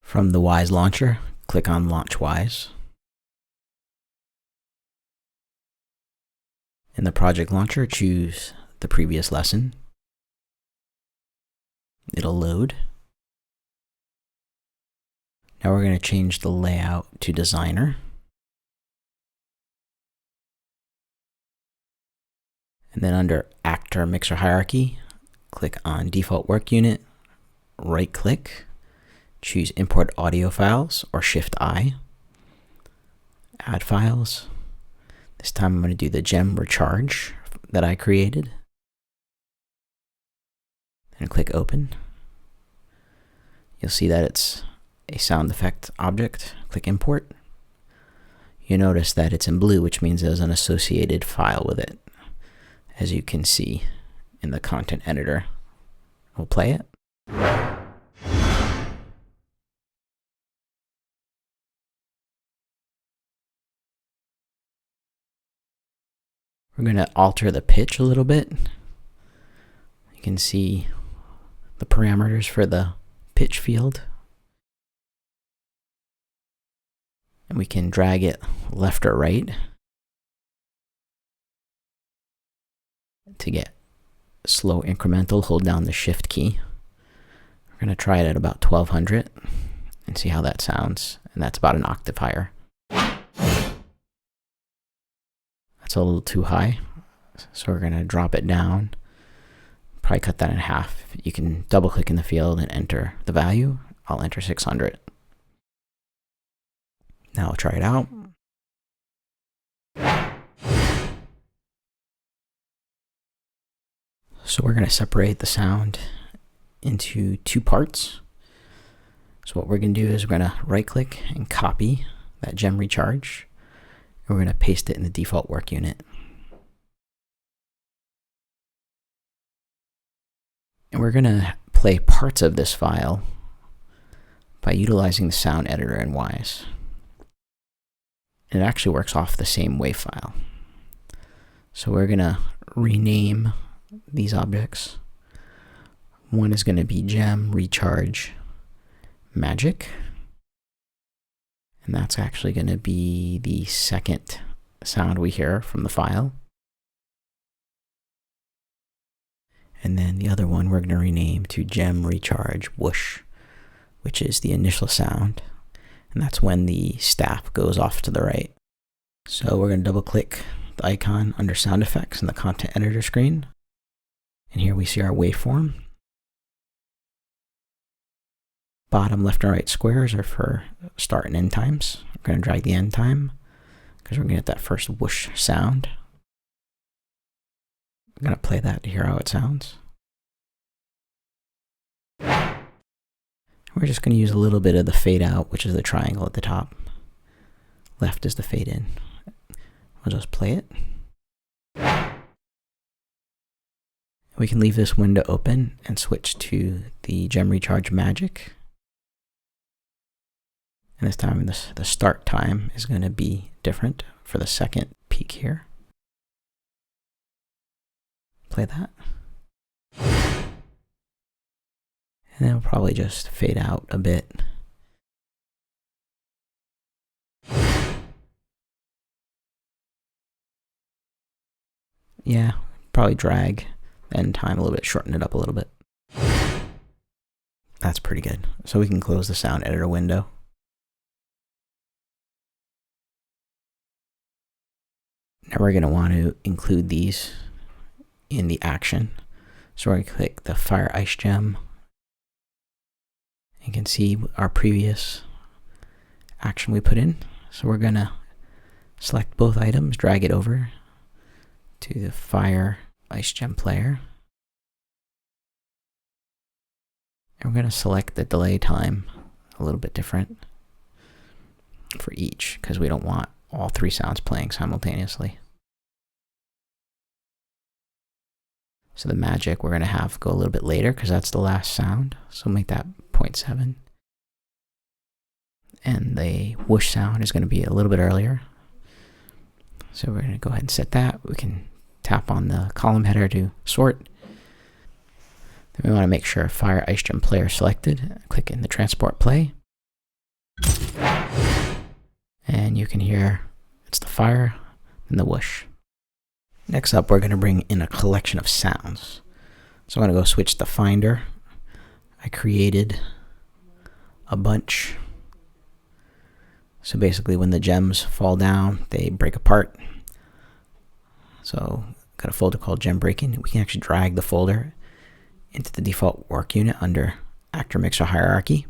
From the Wwise launcher, click on Launch Wwise. In the project launcher, choose the previous lesson. It'll load. Now we're going to change the layout to designer. And then under actor mixer hierarchy, click on default work unit, right click, choose import audio files or shift I, add files. This time I'm going to do the gem recharge that I created. And click open. You'll see that it's a sound effect object. Click import. You notice that it's in blue, which means there's an associated file with it, as you can see in the content editor. We'll play it. We're going to alter the pitch a little bit. You can see the parameters for the pitch field. And we can drag it left or right to get slow incremental. Hold down the shift key. We're going to try it at about 1200 and see how that sounds. And that's about an octave higher. That's a little too high, so we're going to drop it down, probably cut that in half. You can double click in the field and enter the value. I'll enter 600. Now I'll try it out. So we're going to separate the sound into two parts. So what we're going to do is we're going to right click and copy that gem recharge. We're going to paste it in the default work unit. And we're going to play parts of this file by utilizing the sound editor in Wwise. It actually works off the same WAV file. So we're going to rename these objects. One is going to be gem recharge magic. And that's actually going to be the second sound we hear from the file. And then the other one we're going to rename to gem recharge whoosh, which is the initial sound. And that's when the staff goes off to the right. So we're going to double click the icon under sound effects in the content editor screen. And here we see our waveform. Bottom left and right squares are for start and end times. We're going to drag the end time because we're going to get that first whoosh sound. I'm going to play that to hear how it sounds. We're just going to use a little bit of the fade out, which is the triangle at the top. Left is the fade in. We'll just play it. We can leave this window open and switch to the gem recharge magic. And this time the start time is going to be different for the second peak here. Play that. And then we'll probably just fade out a bit. Yeah, probably drag the end time a little bit, shorten it up a little bit. That's pretty good. So we can close the sound editor window. Now we're going to want to include these in the action. So we're going to click the Fire Ice Gem. You can see our previous action we put in. So we're going to select both items, drag it over to the Fire Ice Gem player. And we're going to select the delay time a little bit different for each because we don't want all three sounds playing simultaneously. So the magic we're going to have go a little bit later because that's the last sound. So make that 0.7. And the whoosh sound is going to be a little bit earlier. So we're going to go ahead and set that. We can tap on the column header to sort. Then we want to make sure Fire Ice Gem player selected. Click in the transport play. And you can hear it's the fire and the whoosh. Next up, we're going to bring in a collection of sounds. So I'm going to go switch the Finder. I created a bunch. So basically when the gems fall down, they break apart. So got a folder called Gem Breaking. We can actually drag the folder into the default work unit under Actor Mixer Hierarchy.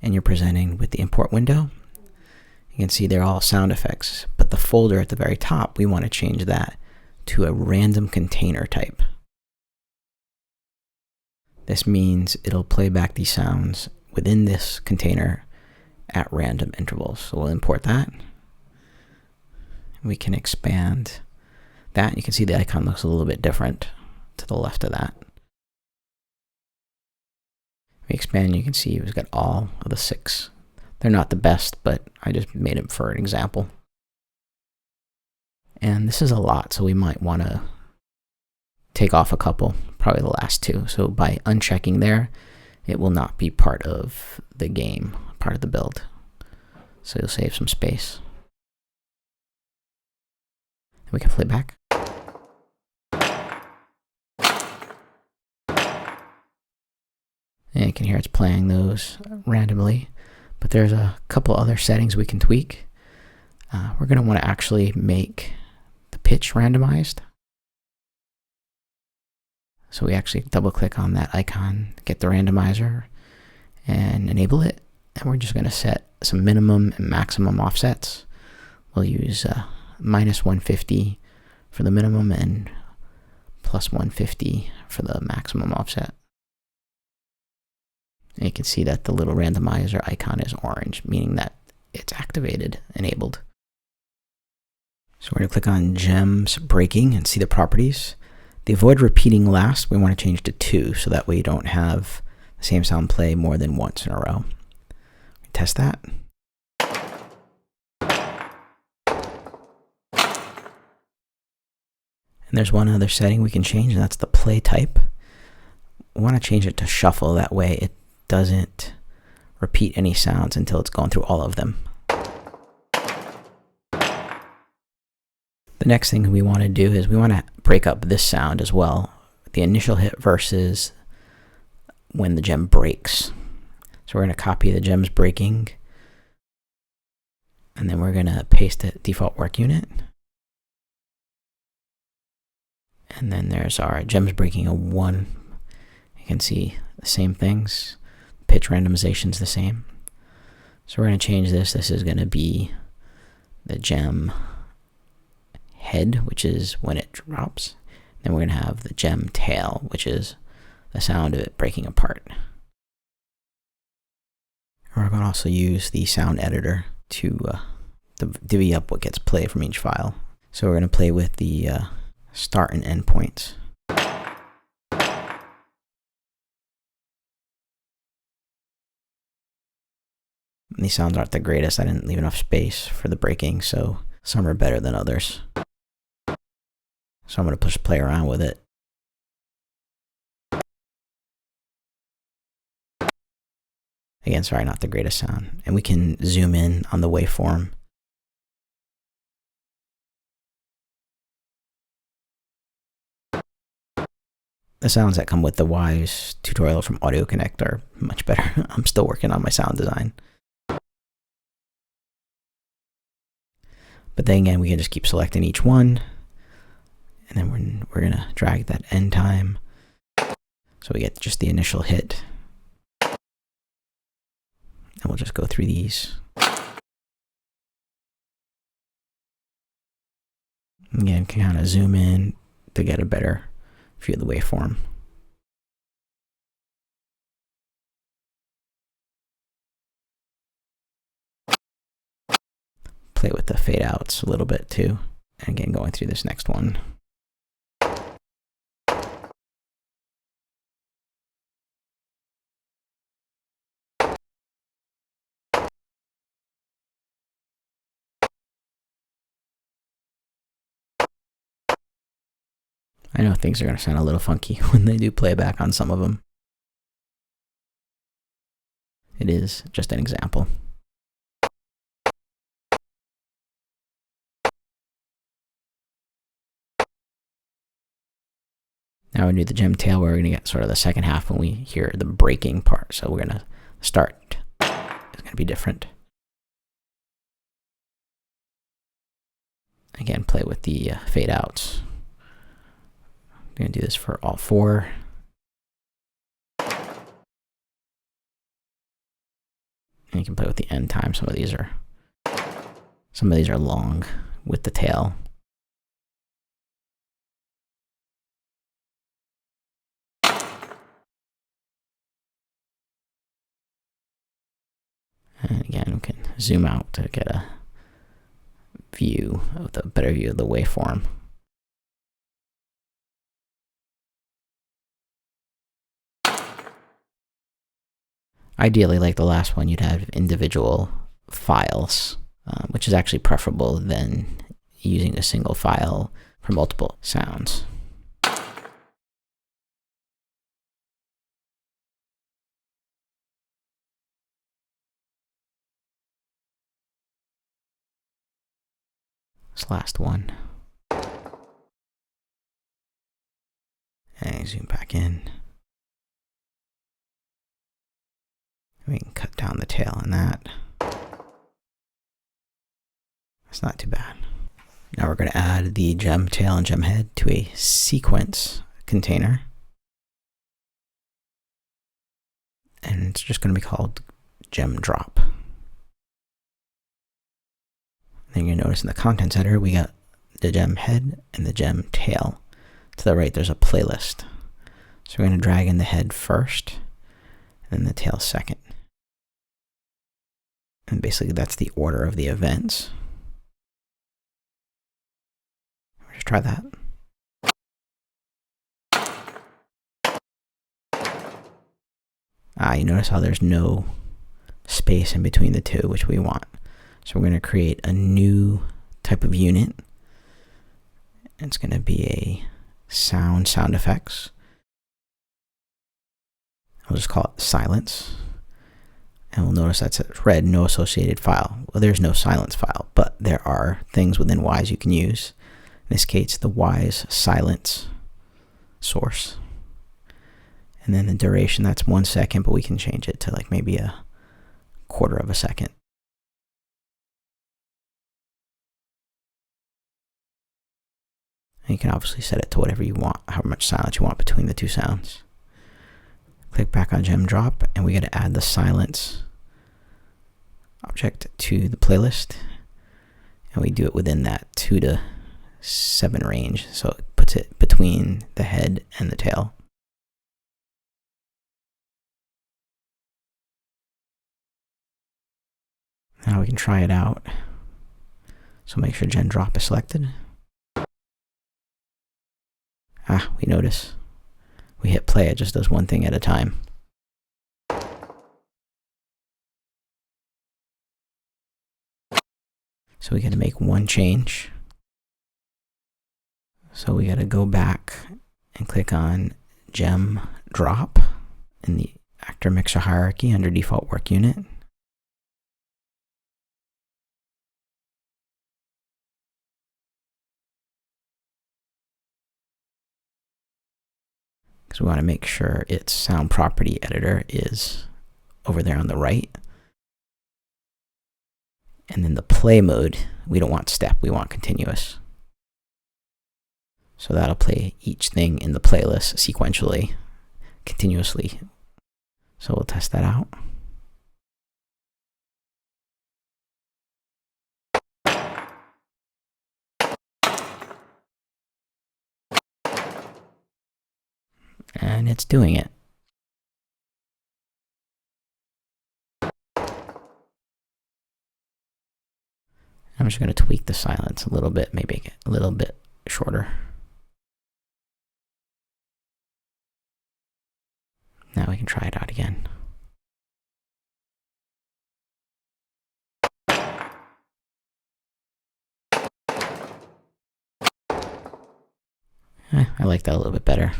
And you're presenting with the import window. You can see they're all sound effects, but the folder at the very top, we want to change that to a random container type. This means it'll play back these sounds within this container at random intervals. So we'll import that. We can expand that. You can see the icon looks a little bit different to the left of that. We expand, you can see we've got all of the 6. They're not the best, but I just made them for an example. And this is a lot, so we might want to take off a couple, probably the last 2. So by unchecking there, it will not be part of the game, part of the build. So you'll save some space. And we can play back. And you can hear it's playing those randomly, but there's a couple other settings we can tweak. We're going to want to actually make the pitch randomized. So we actually double click on that icon, get the randomizer, and enable it. And we're just going to set some minimum and maximum offsets. We'll use minus 150 for the minimum and plus 150 for the maximum offset. And you can see that the little randomizer icon is orange, meaning that it's activated, enabled. So we're going to click on Gems Breaking and see the properties. The avoid repeating last, we want to change to 2, so that way you don't have the same sound play more than once in a row. Test that. And there's one other setting we can change, and that's the play type. We want to change it to shuffle, that way it doesn't repeat any sounds until it's gone through all of them. The next thing we want to do is we want to break up this sound as well. The initial hit versus when the gem breaks. So we're going to copy the gems breaking, and then we're going to paste it default work unit. And then there's our gems breaking a 1. You can see the same things. Pitch randomization is the same. So we're going to change this. This is going to be the gem head, which is when it drops. Then we're going to have the gem tail, which is the sound of it breaking apart. We're going to also use the sound editor to divvy up what gets played from each file. So we're going to play with the start and end points. These sounds aren't the greatest. I didn't leave enough space for the breaking, so some are better than others. So I'm going to just play around with it. Again, sorry, not the greatest sound. And we can zoom in on the waveform. The sounds that come with the Wwise tutorial from Audio Connect are much better. I'm still working on my sound design. But then again, we can just keep selecting each one. And then we're going to drag that end time. So we get just the initial hit. And we'll just go through these. Again, can kind of zoom in to get a better view of the waveform. Play with the fade outs a little bit too. And again, going through this next one. I know things are going to sound a little funky when they do playback on some of them. It is just an example. Now we do the gem tail, where we're going to get sort of the second half when we hear the breaking part. So we're going to start. It's going to be different. Again, play with the fade outs. I'm going to do this for all four. And you can play with the end time. Some of these are long with the tail. And again, we can zoom out to get a better view of the waveform. Ideally, like the last one, you'd have individual files, which is actually preferable than using a single file for multiple sounds. This last one. And zoom back in. We can cut down the tail on that. That's not too bad. Now we're going to add the gem tail and gem head to a sequence container. And it's just going to be called gem drop. Then you're going to notice in the contents header, we got the gem head and the gem tail. To the right, there's a playlist. So we're going to drag in the head first, and then the tail second. And basically, that's the order of the events. Let's try that. You notice how there's no space in between the two, which we want. So we're going to create a new type of unit. It's going to be a sound effects. I'll just call it silence. And we'll notice that's red, no associated file. Well, there's no silence file, but there are things within Wwise you can use. In this case, the Wwise silence source. And then the duration, that's 1 second, but we can change it to like maybe a quarter of a second. And you can obviously set it to whatever you want, how much silence you want between the two sounds. Click back on gem drop, and we got to add the silence object to the playlist. And we do it within that 2 to 7 range. So it puts it between the head and the tail. Now we can try it out. So make sure gem drop is selected. We notice. We hit play, it just does one thing at a time. So we got to make one change. So we got to go back and click on gem drop in the actor mixer hierarchy under default work unit. Because we want to make sure its sound property editor is over there on the right. And then the play mode, we don't want step, we want continuous. So that'll play each thing in the playlist sequentially, continuously. So we'll test that out. And it's doing it. I'm just going to tweak the silence a little bit, maybe make it a little bit shorter. Now we can try it out again. I like that a little bit better.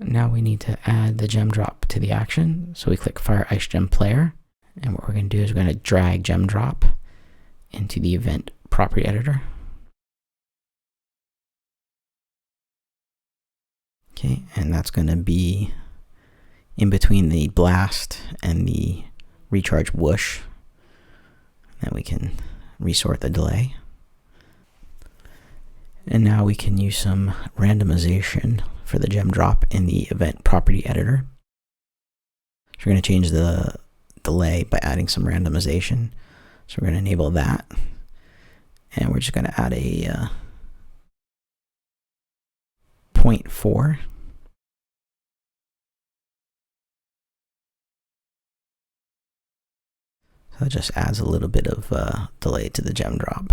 Now we need to add the gem drop to the action. So we click Fire Ice Gem Player. And what we're going to do is we're going to drag gem drop into the event property editor. Okay, and that's going to be in between the blast and the recharge whoosh. Then we can resort the delay. And now we can use some randomization for the gem drop in the event property editor. So we're going to change the delay by adding some randomization. So we're going to enable that. And we're just going to add a 0.4. So that just adds a little bit of delay to the gem drop.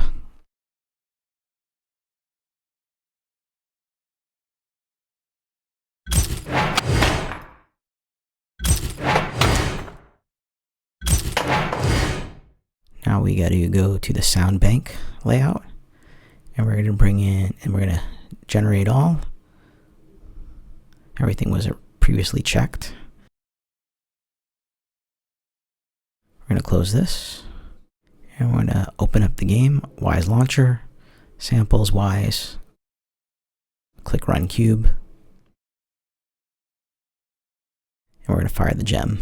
Now we got to go to the sound bank layout, and we're going to bring in, and we're going to generate all. Everything was previously checked. We're going to close this, and we're going to open up the game, Wwise Launcher, Samples, Wwise, click Run Cube, and we're going to fire the gem.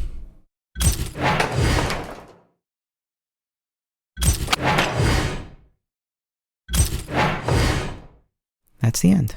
That's the end.